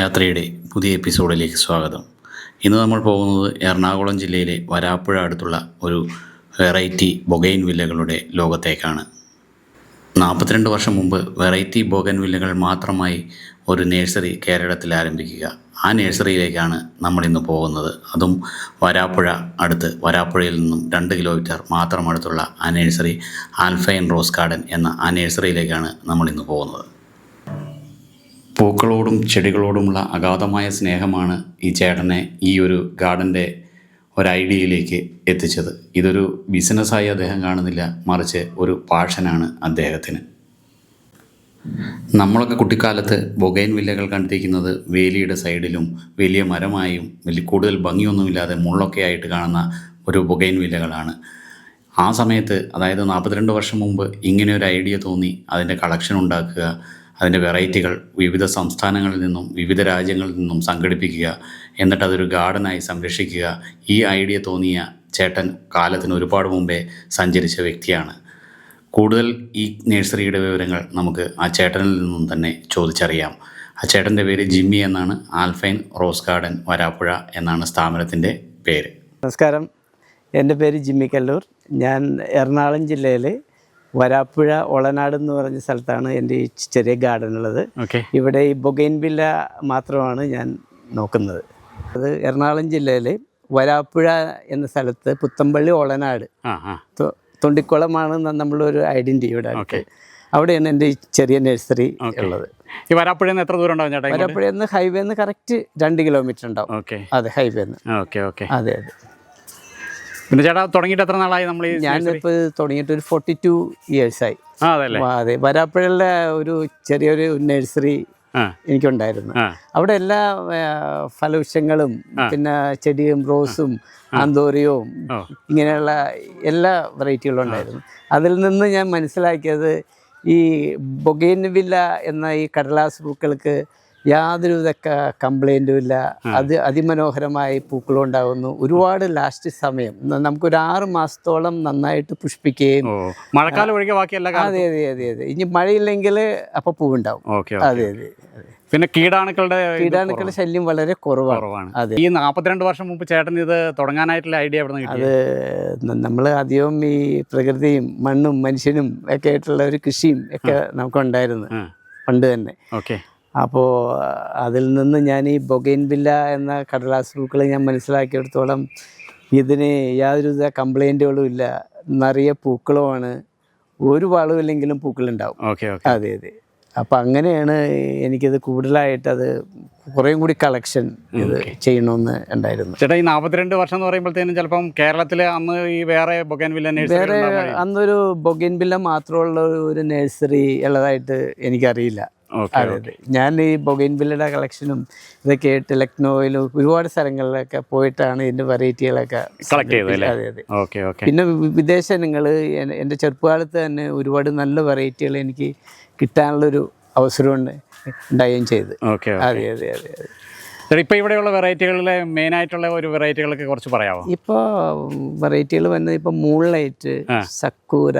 യാത്രയുടെ പുതിയ എപ്പിസോഡിലേക്ക് സ്വാഗതം. ഇന്ന് നമ്മൾ പോകുന്നത് എറണാകുളം ജില്ലയിലെ വരാപ്പുഴ അടുത്തുള്ള ഒരു വെറൈറ്റി ബൊഗൈൻ വില്ലകളുടെ ലോകത്തേക്കാണ്. 42 വർഷം മുമ്പ് വെറൈറ്റി ബൊഗൈൻ വില്ലകൾ മാത്രമായി ഒരു നഴ്സറി കേരളത്തിൽ ആരംഭിക്കുക. ആ നഴ്സറിയിലേക്കാണ് നമ്മളിന്ന് പോകുന്നത്. അതും വരാപ്പുഴ അടുത്ത്, വരാപ്പുഴയിൽ നിന്നും 2 കിലോമീറ്റർ മാത്രം അടുത്തുള്ള ആ നഴ്സറി ആൽഫൈൻ റോസ് ഗാർഡൻ എന്ന ആ നഴ്സറിയിലേക്കാണ് നമ്മളിന്ന് പോകുന്നത്. പൂക്കളോടും ചെടികളോടുമുള്ള അഗാധമായ സ്നേഹമാണ് ഈ ചേട്ടനെ ഈ ഒരു ഗാർഡൻ്റെ ഒരു ഐഡിയയിലേക്ക് എത്തിച്ചത്. ഇതൊരു ബിസിനസ്സായി അദ്ദേഹം കാണുന്നില്ല, മറിച്ച് ഒരു പാഷനാണ് അദ്ദേഹത്തിന്. നമ്മളൊക്കെ കുട്ടിക്കാലത്ത് ബൊഗൈൻ വില്ലകൾ കണ്ടിരിക്കുന്നത് വേലിയുടെ സൈഡിലും വലിയ മരമായും കൂടുതൽ ഭംഗിയൊന്നുമില്ലാതെ മുള്ളൊക്കെ ആയിട്ട് കാണുന്ന ഒരു ബൊഗൈൻ വില്ലകളാണ്. ആ സമയത്ത്, അതായത് 42 വർഷം മുമ്പ് ഇങ്ങനെ ഒരു ഐഡിയ തോന്നി അതിൻ്റെ കളക്ഷൻ ഉണ്ടാക്കുക, അതിൻ്റെ വെറൈറ്റികൾ വിവിധ സംസ്ഥാനങ്ങളിൽ നിന്നും വിവിധ രാജ്യങ്ങളിൽ നിന്നും സംഘടിപ്പിക്കുക, എന്നിട്ട് അതൊരു ഗാർഡനായി സംരക്ഷിക്കുക. ഈ ഐഡിയ തോന്നിയ ചേട്ടൻ കാലത്തിന് ഒരുപാട് മുമ്പേ സഞ്ചരിച്ച വ്യക്തിയാണ്. കൂടുതൽ ഈ നഴ്സറിയുടെ വിവരങ്ങൾ നമുക്ക് ആ ചേട്ടനിൽ നിന്നും തന്നെ ചോദിച്ചറിയാം. ആ ചേട്ടൻ്റെ പേര് ജിമ്മി എന്നാണ്. ആൽഫൈൻ റോസ് ഗാർഡൻ വരാപ്പുഴ എന്നാണ് സ്ഥാപനത്തിൻ്റെ പേര്. നമസ്കാരം, എൻ്റെ പേര് ജിമ്മി കല്ലൂർ. ഞാൻ എറണാകുളം ജില്ലയിൽ വരാപ്പുഴ ഒളനാട് എന്ന് പറഞ്ഞ സ്ഥലത്താണ് എൻ്റെ ഈ ചെറിയ ഗാർഡൻ ഉള്ളത്. ഇവിടെ ഈ ബൊഗൈൻ വില്ല മാത്രമാണ് ഞാൻ നോക്കുന്നത്. അത് എറണാകുളം ജില്ലയിൽ വരാപ്പുഴ എന്ന സ്ഥലത്ത് പുത്തമ്പള്ളി ഒളനാട് തൊണ്ടിക്കുളമാണ് നമ്മളൊരു ഐഡൻറ്റിറ്റി ഇവിടെ. അവിടെയാണ് എൻ്റെ ഈ ചെറിയ നഴ്സറി ഉള്ളത്. ഈ വരാപ്പുഴയിൽ നിന്ന് എത്ര ദൂരം ഉണ്ടാവും ചേട്ടാ? വരാപ്പുഴയിൽ നിന്ന് ഹൈവേ നിന്ന് കറക്റ്റ് 2 കിലോമീറ്റർ ഉണ്ടാവും. അതെ, ഹൈവേ നിന്ന്. അതെ അതെ. പിന്നെ ചേട്ടാ തുടങ്ങിയിട്ട് എത്ര നാളായി? നമ്മൾ ഞാനിപ്പോൾ തുടങ്ങിയിട്ട് ഒരു 42 ഇയേഴ്സായി. അതെ, വരാപ്പുഴയിലെ ഒരു ചെറിയൊരു നഴ്സറി എനിക്കുണ്ടായിരുന്നു. അവിടെ എല്ലാ ഫലവൃക്ഷങ്ങളും പിന്നെ ചെടിയും റോസും ആന്തോറിയവും ഇങ്ങനെയുള്ള എല്ലാ വെറൈറ്റികളും ഉണ്ടായിരുന്നു. അതിൽ നിന്ന് ഞാൻ മനസ്സിലാക്കിയത് ഈ ബൊഗൈൻ വില്ല എന്ന ഈ കടലാസ് പൂക്കൾക്ക് യാതൊരുവിധ കംപ്ലൈൻറ്റും ഇല്ല. അത് അതിമനോഹരമായി പൂക്കളുണ്ടാകുന്നു. ഒരുപാട് ലാസ്റ്റ് സമയം നമുക്കൊരു 6 മാസത്തോളം നന്നായിട്ട് പുഷ്പിക്കുകയും. മഴക്കാലം ഒഴികെ ബാക്കി എല്ലാ അതെ അതെ അതെ അതെ. ഇനി മഴയില്ലെങ്കിൽ അപ്പോൾ പൂവുണ്ടാവും. അതെ അതെ അതെ. പിന്നെ കീടാണുക്കളുടെ ശല്യം വളരെ കുറവാണ്. അതെ. ഈ 42 വർഷം മുമ്പ് ചേട്ടൻ ഇത് തുടങ്ങാനായിട്ടുള്ള ഐഡിയ എവിടെ നിന്ന് കിട്ടി? അത് നമ്മൾ അധികവും ഈ പ്രകൃതിയും മണ്ണും മനുഷ്യനും ഒക്കെ ആയിട്ടുള്ള ഒരു കൃഷിയും ഒക്കെ നമുക്കുണ്ടായിരുന്നു പണ്ട് തന്നെ. അപ്പോൾ അതിൽ നിന്ന് ഞാൻ ഈ ബൊഗൈൻ വില്ല എന്ന കടലാസ് പൂക്കൾ ഞാൻ മനസ്സിലാക്കിയെടുത്തോളം ഇതിന് യാതൊരുവിധ കംപ്ലൈൻറ്റുകളും ഇല്ല. നിറയെ പൂക്കളുമാണ്. ഒരു വളമില്ലെങ്കിലും പൂക്കളുണ്ടാവും. അതെ അതെ. അപ്പം അങ്ങനെയാണ് എനിക്കിത് കൂടുതലായിട്ട് അത് കുറേയും കൂടി കളക്ഷൻ ഇത് ചെയ്യണമെന്ന് ഉണ്ടായിരുന്നു. ചേട്ടാ, ഈ 42 വർഷം എന്ന് പറയുമ്പോഴത്തേനും ചിലപ്പം കേരളത്തിൽ അന്ന് ഈ വേറെ ബൊഗൈൻ വില്ല വേറെ അന്നൊരു ബൊഗൈൻ വില്ല മാത്രമുള്ള ഒരു നഴ്സറി ഉള്ളതായിട്ട് എനിക്കറിയില്ല. അതെ അതെ. ഞാൻ ഈ ബൊഗൈൻ വില്ലയുടെ കളക്ഷനും ഇതൊക്കെ ആയിട്ട് ലക്നോയിലും ഒരുപാട് സ്ഥലങ്ങളിലൊക്കെ പോയിട്ടാണ് ഇതിൻ്റെ വെറൈറ്റികളൊക്കെ കളക്ട് ചെയ്തത്. അതെ അതെ. പിന്നെ വിദേശ ഇനങ്ങൾ എൻ്റെ ചെറുപ്പകാലത്ത് തന്നെ ഒരുപാട് നല്ല വെറൈറ്റികൾ എനിക്ക് കിട്ടാനുള്ളൊരു അവസരം ഉണ്ടാവുകയും ചെയ്ത്. അതെ അതെ അതെ അതെ. ഇപ്പോൾ ഇവിടെയുള്ള വെറൈറ്റികളിലെ മെയിനായിട്ടുള്ള ഒരു വെറൈറ്റികളൊക്കെ കുറച്ച് പറയാമോ? ഇപ്പോൾ വെറൈറ്റികൾ വന്നത് ഇപ്പോൾ മൂൺലൈറ്റ്, സക്കൂര,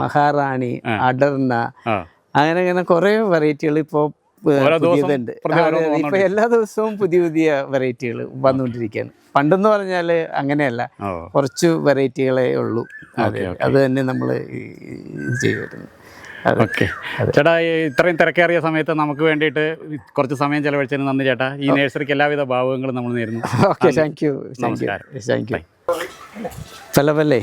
മഹാറാണി, അടർന, അങ്ങനെ കുറേ വെറൈറ്റികൾ ഇപ്പോൾ പുതിയതുണ്ട്. ഇപ്പോൾ എല്ലാ ദിവസവും പുതിയ പുതിയ വെറൈറ്റികൾ വന്നുകൊണ്ടിരിക്കുകയാണ്. പണ്ടെന്ന് പറഞ്ഞാൽ അങ്ങനെയല്ല, കുറച്ച് വെറൈറ്റികളേ ഉള്ളൂ. അതെ, അത് തന്നെ നമ്മൾ ചെയ്യുന്നത്. ചേട്ടാ, ഇത്രയും തിരക്കേറിയ സമയത്ത് നമുക്ക് വേണ്ടിയിട്ട് കുറച്ച് സമയം ചെലവഴിച്ചതിന് നന്ദി ചേട്ടാ. ഈ നഴ്സറിക്ക് എല്ലാവിധ ഭാവങ്ങളും നമ്മൾ നേരുന്നു. Okay, thank you. പലപല്ലേ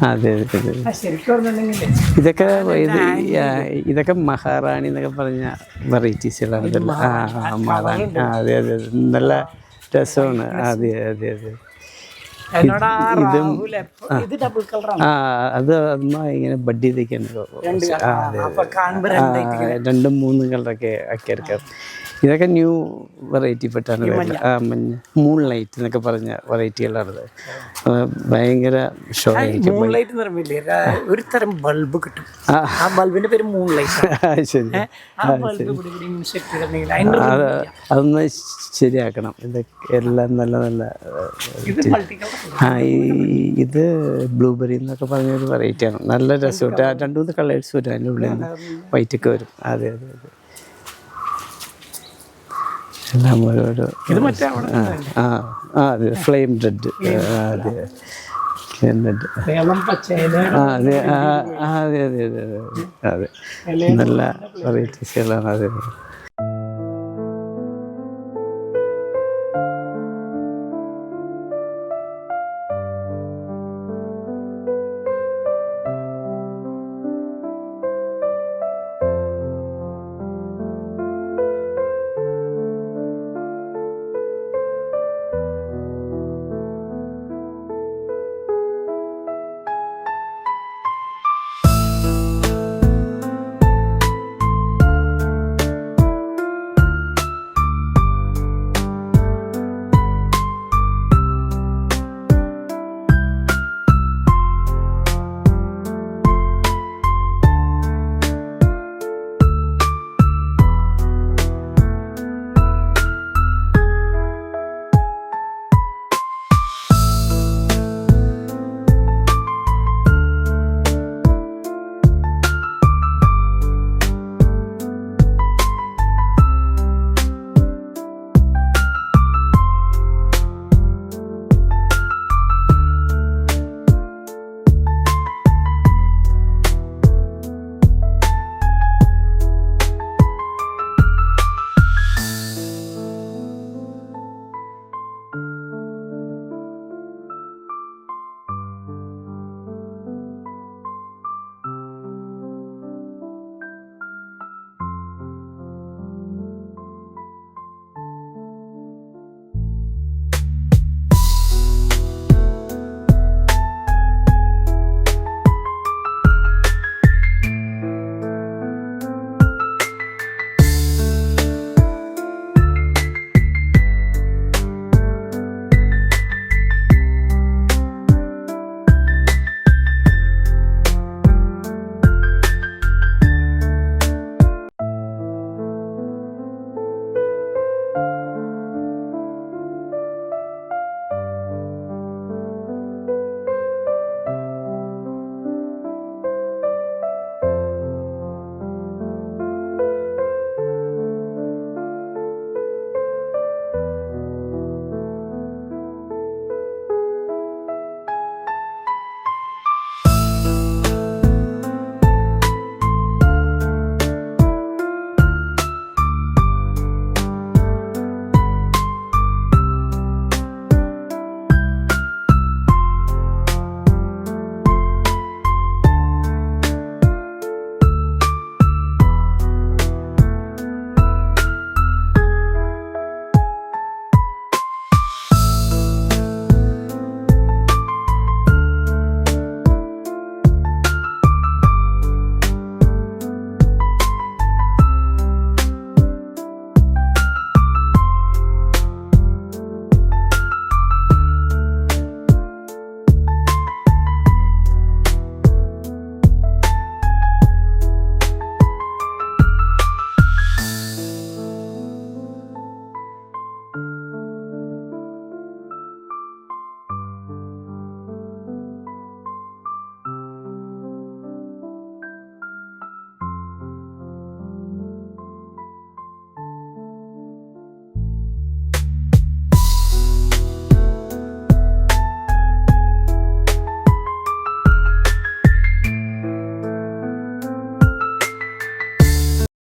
അതെ അതെ. ഇതൊക്കെ മഹാറാണി എന്നൊക്കെ പറഞ്ഞ വെറൈറ്റീസുകളാണ്. മഹാറാണി. അതെ അതെ, നല്ല രസമാണ്. അതെ അതെ അതെ. അത് ഇങ്ങനെ ബഡ് ചെയ്തൊക്കെയാണ്. 2-3 കളറൊക്കെ ആക്കി എടുക്കാം. ഇതൊക്കെ ന്യൂ വെറൈറ്റി പെട്ടാണ് മഞ്ഞ മൂൺ ലൈറ്റ് എന്നൊക്കെ പറഞ്ഞ വെറൈറ്റികളാണത്. ഭയങ്കര ഷോ ആയിരിക്കും. മൂൺലൈറ്റ് എന്ന് പറയുമ്പോൾ ഒരു തരം ബൾബ് കിട്ടും. ആ ബൾബിന്റെ പേര് മൂൺലൈറ്റ്. ശരി, അതൊന്ന് ശരിയാക്കണം. ഇതൊക്കെ എല്ലാം നല്ല നല്ല ഇത് ബ്ലൂബെറി എന്നൊക്കെ പറഞ്ഞൊരു വെറൈറ്റിയാണ്. നല്ല രസമായിട്ട് 2-3 കളേഴ്സ് വരും അതിൻ്റെ ഉള്ളിൽ നിന്ന്, വൈറ്റൊക്കെ വരും. അതെ അതെ അതെ, എല്ലാം ഓരോരോ. അതെ ഫ്ലെയിം റെഡ്, അതെ ഫ്ലെയിം റെഡ്, അതെ അതെ അതെ അതെ അതെ, നല്ല വെറൈറ്റീസുകളാണ്. അതെ.